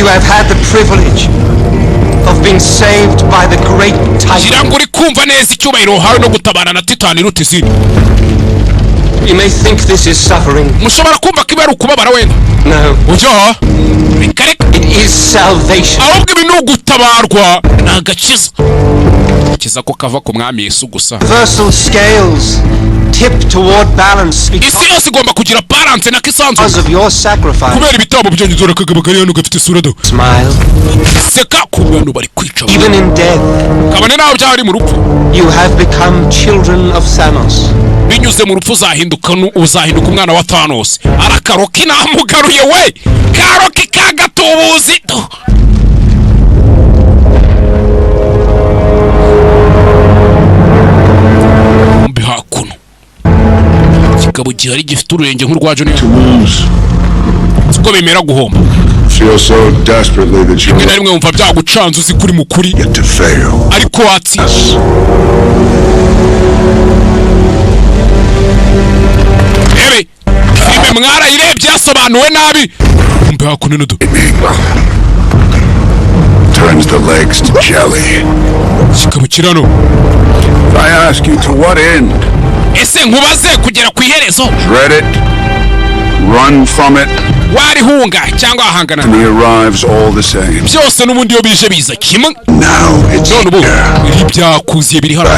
You have had the privilege of being saved by the great Titan. You may think this is suffering. No. It is salvation. Universal scales tip toward balance because of your sacrifice. Smile. Even in death, you have become children of Thanos. binyuze mu rupfu uzahinduka umwana wa Thanos. Arakaroki namugaruye we, karoki kagatubuzi. Mbe hakuno kigabo gihari gifite ururenge nk'urwa Johnny. Siko bemera guhomba. Feel so desperately that you are rimwe umva byagucanze uzi kuri mukuri ariko watsi. Ebe filime mwara irebye yasobanuwe nabi. Mbe hakuno no turns the legs to jelly. Kigabo kirano. If I ask you to what end? Ese nkubaze kugera ku iherezo. Dread it. Run from it. Wari hunga cyangwa ahangana. He arrives all the same. Byose n'ubundi yo bije biza kimwe. Now it's ibyakuziye biri hano.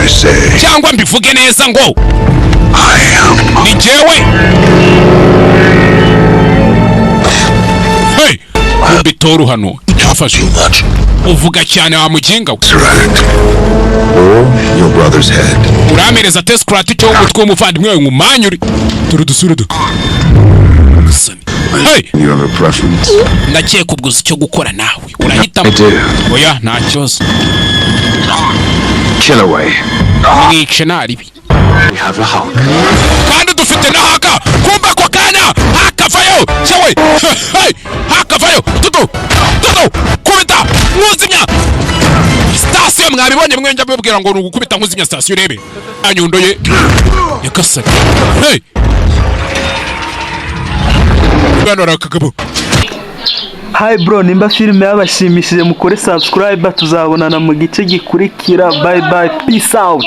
Cyangwa mbivuge neza ngo I am. Ni jewe. Hey, mbitoru hano. Yafashe. Uvuga cyane wa mujinga we. Your brother's head. Uramereza tescrat cyo umutwe w'umuvandimwe ngumanyuri. Turu dusure du. Hey, you have a preference? Nakiye kubguza icyo gukora nawe. Urahitamo. Oya nta kibazo. Kill away. Mwice naribi. We have a hawk. Kandi dufite na haka. Kumba kwa kanya. Hakavayo. Cyewe. Hey, hakavayo. Tutu. Kubita. Mwuzimya. Station mwabibonye mwenja bibwira ngo ngukubita nkuzimya station rebe. Anyundo ye. Yakasaka. Hey. Hi bro, nimba filime yabashimishije mukore subscribe, tuzabonana mu gice gikurikira. Bye bye, peace out.